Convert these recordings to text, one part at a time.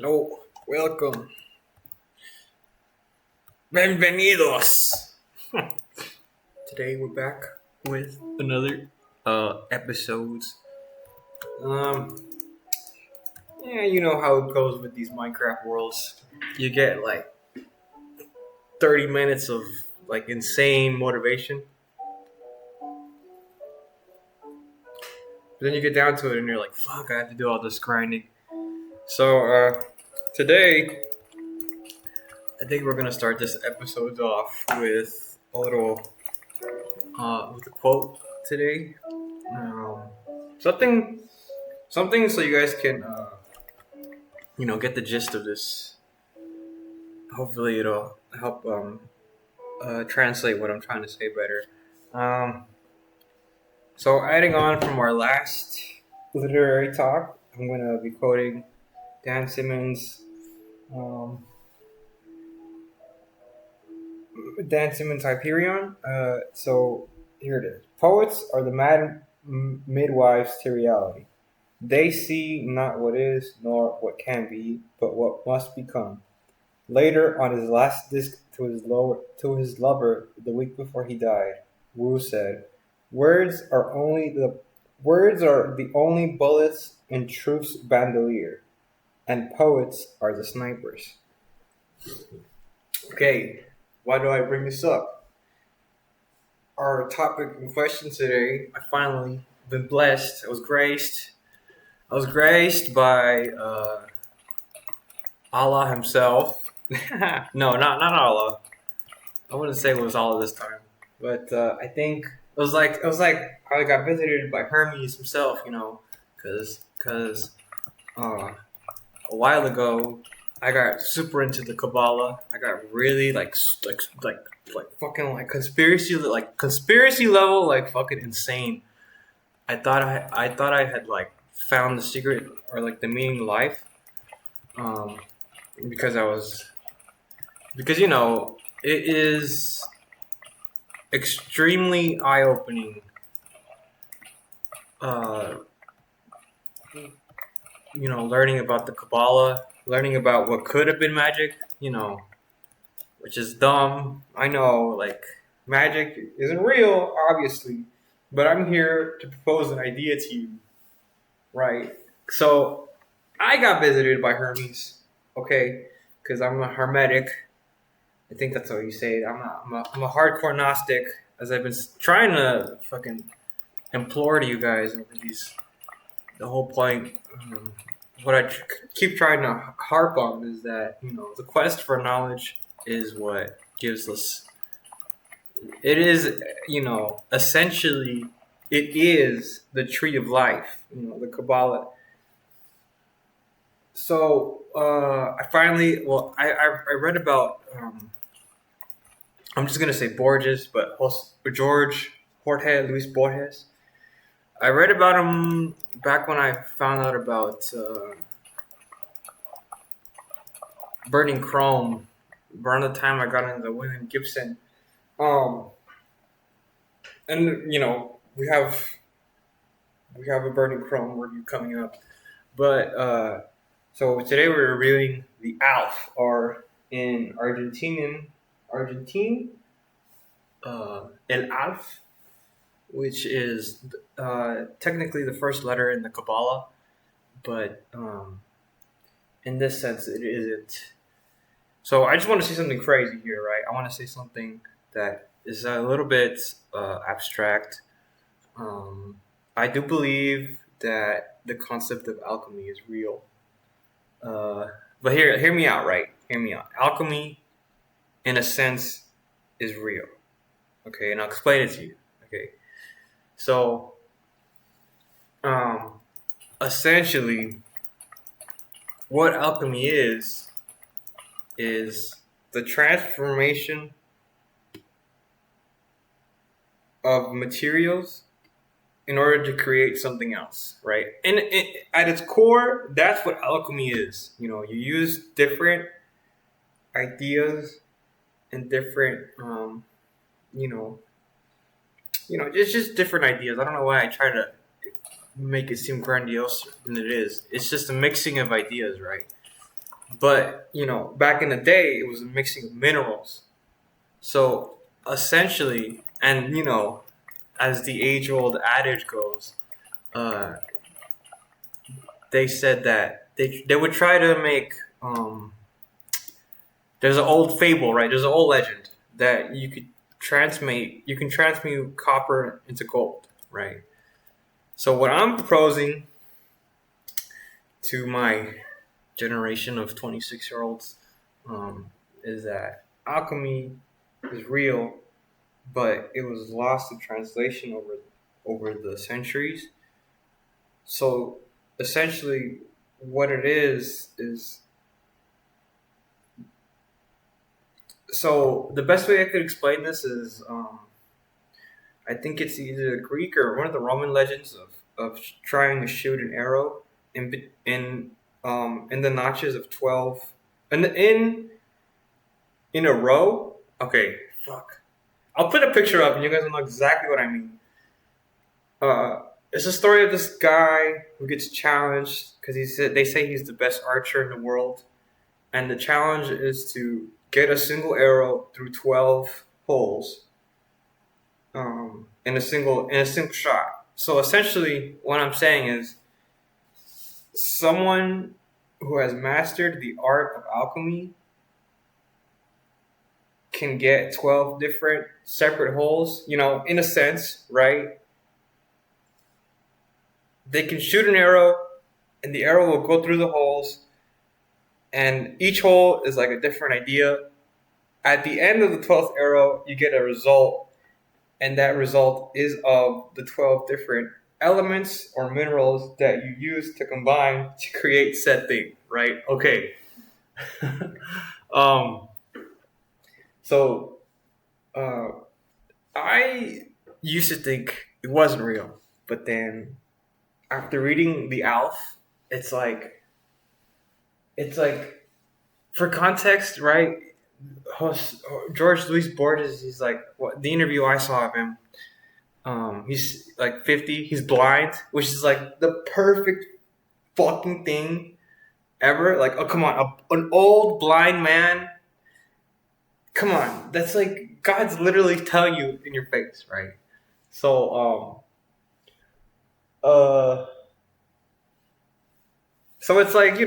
Hello, welcome, bienvenidos. Today we're back with another episodes. Um, yeah, you know how it goes with these Minecraft worlds. You get like 30 minutes of like insane motivation, but then you get down to it and you're like, "Fuck, I have to do all this grinding." So today I think we're gonna start this episode off with a little with a quote today. Um, something, something, so you guys can get the gist of this. Hopefully, it'll help translate what I'm trying to say better. Um, so adding on from our last literary talk, I'm gonna be quoting Dan Simmons. Um, Dan Simmons Hyperion. So here it is. Poets are the mad midwives to reality. They see not what is, nor what can be, but what must become. Later, on his last disc to his lover the week before he died, Wu said, Words are the only bullets in truth's bandolier, and poets are the snipers." Okay, why do I bring this up? Our topic in question today, I finally been blessed. I was graced by Allah himself. No, not Allah. I wouldn't say it was Allah this time, but I think it was like I got visited by Hermes himself. Because a while ago I got super into the Kabbalah. I got really like fucking conspiracy level like fucking insane. I thought I had like found the secret or like the meaning of life. Um, because it is extremely eye opening. Uh, learning about the Kabbalah, learning about what could have been magic. Which is dumb. I know, like magic isn't real, obviously, but I'm here to propose an idea to you, right? So I got visited by Hermes, okay, because I'm a hermetic. I think that's how you say it. I'm a hardcore Gnostic, as I've been trying to fucking implore to you guys over these. The whole point, what I keep trying to harp on is that the quest for knowledge is what gives us. It is essentially it is the tree of life. The Kabbalah. So I read about. I'm just gonna say Borges, but Jorge Luis Borges. I read about him back when I found out about burning chrome. Around the time I got into William Gibson, and we have a burning chrome review coming up, but so today we're reviewing the aleph, or in Argentine, el aleph, which is technically the first letter in the Kabbalah, but in this sense it isn't. So I just want to say something crazy here, right? I want to say something that is a little bit abstract. I do believe that the concept of alchemy is real. But hear me out, right? Hear me out. Alchemy, in a sense, is real. Okay, and I'll explain it to you. Okay, so essentially, what alchemy is the transformation of materials in order to create something else, right? And at its core, that's what alchemy is. You use different ideas and different, it's just different ideas. I don't know why I try to make it seem grandiose than it is. It's just a mixing of ideas, right? But back in the day, it was a mixing of minerals. So essentially, and as the age-old adage goes, uh, they said that they would try to make. There's an old fable, right? There's an old legend that you can transmute copper into gold, right? So what I'm proposing to my generation of 26-year-olds is that alchemy is real, but it was lost in translation over the centuries. So essentially, what it is so the best way I could explain this is I think it's either the Greek or one of the Roman legends of trying to shoot an arrow in the notches of 12 in a row. Okay, fuck. I'll put a picture up and you guys will know exactly what I mean. It's a story of this guy who gets challenged because they say he's the best archer in the world, and the challenge is to get a single arrow through 12 holes in a single shot. So essentially, what I'm saying is, someone who has mastered the art of alchemy can get 12 different separate holes. In a sense, right? They can shoot an arrow, and the arrow will go through the holes, and each hole is like a different idea. At the end of the 12th arrow, you get a result, and that result is of the 12 different elements or minerals that you use to combine to create said thing, right? Okay. um, so uh, I used to think it wasn't real, but then after reading the Alf, it's like for context, right? George Luis Borges, he's like, the interview I saw of him, he's like 50, he's blind, which is like the perfect fucking thing ever. Like, oh, come on, an old blind man. Come on, that's like God's literally telling you in your face, right? So, so it's like,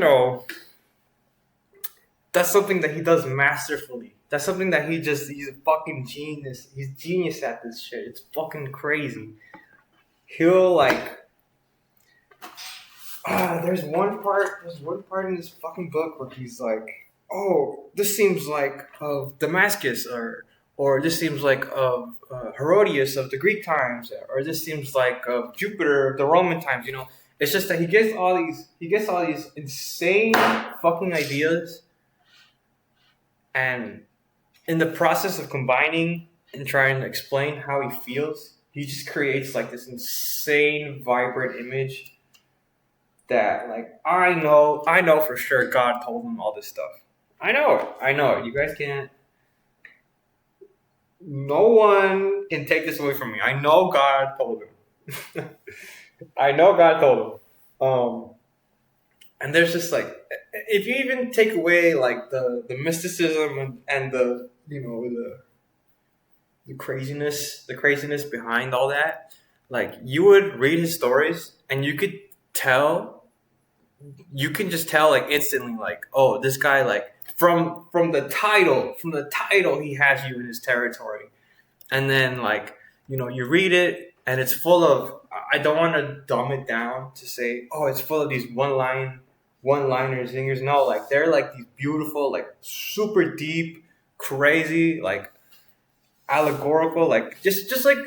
that's something that he does masterfully. That's something that he's a fucking genius. He's genius at this shit. It's fucking crazy. He'll like, there's one part in this fucking book where he's like, oh, this seems like of Damascus, or this seems like of Herodias of the Greek times, or this seems like of Jupiter of the Roman times. It's just that he gets all these insane fucking ideas, and in the process of combining and trying to explain how he feels, he just creates like this insane, vibrant image that, like, I know for sure God told him all this stuff. I know it. You guys can't. No one can take this away from me. I know God told him. I know God told him. And there's just like, if you even take away like the mysticism and the the craziness behind all that, like, you would read his stories and you can just tell like instantly, like, oh, this guy, like, from the title he has you in his territory. And then, like, you read it and it's full of, I don't want to dumb it down to say, oh, it's full of these one-liner zingers. No, like, they're like these beautiful, like, super deep, crazy, like, allegorical, like, just like,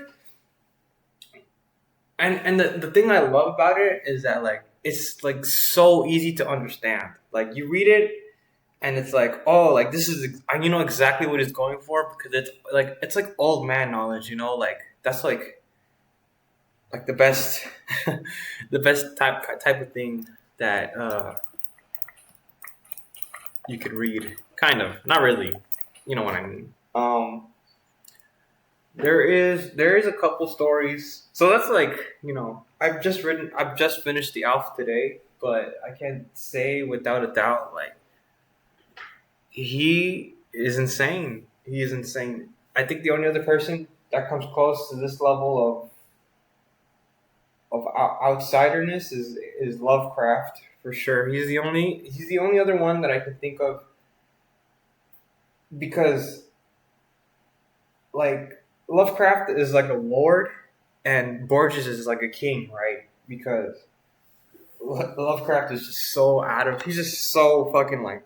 and the thing I love about it is that, like, it's like so easy to understand. Like, you read it and it's like, oh, like, this is, you know exactly what it's going for, because it's like old man knowledge, like, that's like the best the best type of thing that you could read, kind of, not really, you know what I mean. There is a couple stories, so that's like, I've just finished the Alpha today, but I can say without a doubt, like, he is insane. He is insane. I think the only other person that comes close to this level of outsiderness is Lovecraft for sure. He's the only other one that I can think of because like Lovecraft is like a lord and Borges is like a king, right? Because Lovecraft is just so he's just so fucking like.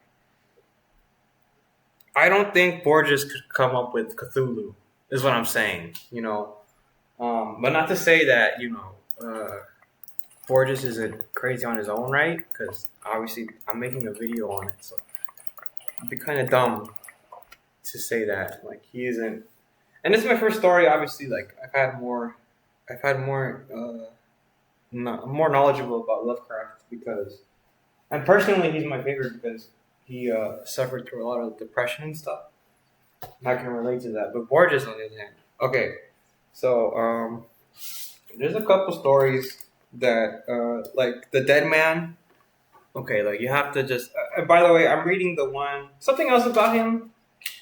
I don't think Borges could come up with Cthulhu, is what I'm saying, But not to say that, Borges isn't crazy on his own right, because obviously I'm making a video on it, so it'd be kind of dumb to say that. Like, he isn't. And this is my first story, obviously, like, more knowledgeable about Lovecraft and personally, he's my favorite because he suffered through a lot of depression and stuff. I can relate to that. But Borges, on the other hand, okay. So there's a couple stories that like the Dead Man. Okay, like you have to just. By the way, I'm reading the one. Something else about him.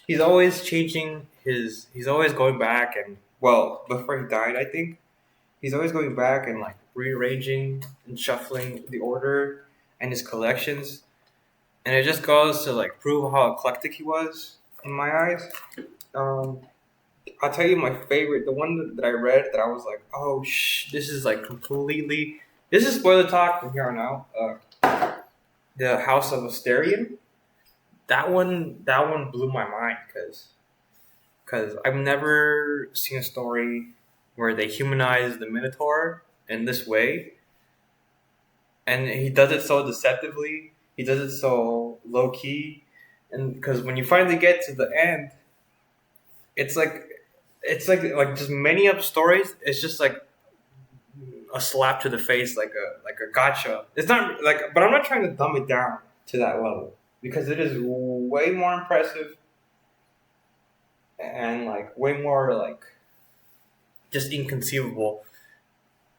He's always changing his. He's always going back and before he died, I think he's always going back and like rearranging and shuffling the order and his collections, and it just goes to like prove how eclectic he was in my eyes. I'll tell you my favorite, the one that I read that I was like, oh this is like completely. This is spoiler talk from here on out. The House of Asterion. That one blew my mind because I've never seen a story where they humanize the Minotaur in this way, and he does it so deceptively. He does it so low key, and because when you finally get to the end, it's like just many of stories. It's just like a slap to the face, like a gotcha. It's not like, but I'm not trying to dumb it down to that level because it is way more impressive and like way more like just inconceivable.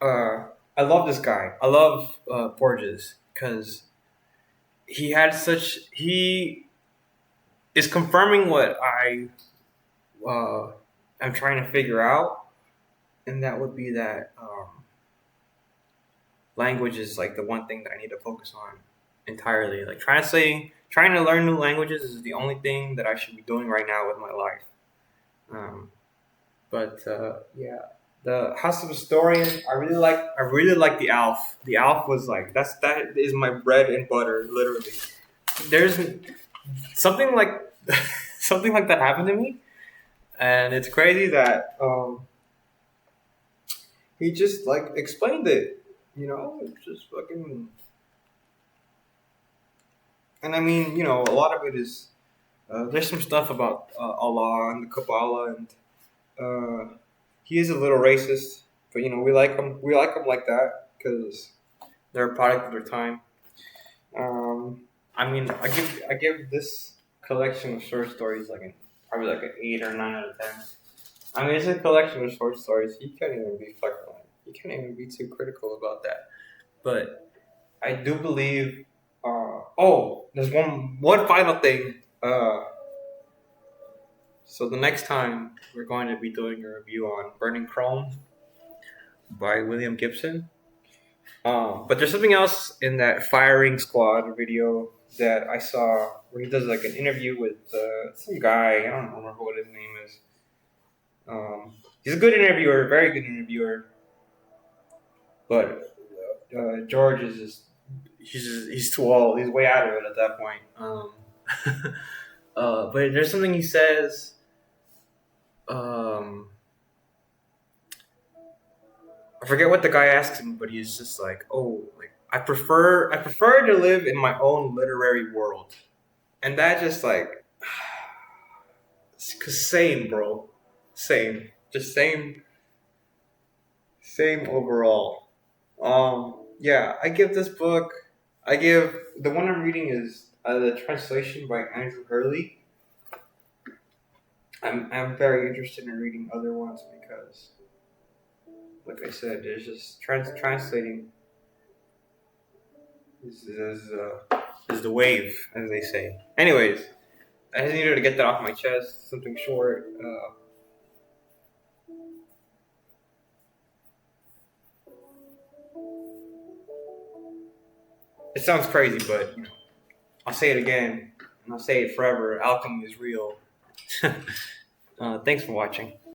I love this guy. I love Borges because he is confirming what I'm trying to figure out, and that would be that language is like the one thing that I need to focus on entirely. Like trying to learn new languages is the only thing that I should be doing right now with my life. Yeah, the House of Astorian. I really like the Alf. The Alf was like that is my bread and butter, literally. There's something like something like that happened to me, and it's crazy that he just like explained it. It's just fucking. And I mean, a lot of it is there's some stuff about Allah and the Kabbalah, and he is a little racist, but we like him. We like him like that because they're a product of their time. I mean, I give this collection of short stories probably like an 8 or 9 out of 10. I mean, it's a collection of short stories. You can't even be too critical about that. But I do believe. There's one final thing. So the next time we're going to be doing a review on Burning Chrome by William Gibson. But there's something else in that Firing Squad video that I saw where he does like an interview with some guy. I don't remember what his name is. He's a good interviewer, very good interviewer. But George is just he's too old. He's way out of it at that point. But there's something he says. I forget what the guy asks him, but he's just like, I prefer to live in my own literary world, and that just like, cause same, bro, same, just same overall. Yeah, I give this book. The one I'm reading is the translation by Andrew Hurley. I'm very interested in reading other ones because, like I said, there's just translating is the wave, as they say. Anyways, I just needed to get that off my chest. Something short. It sounds crazy, but I'll say it again, and I'll say it forever. Alchemy is real. Thanks for watching.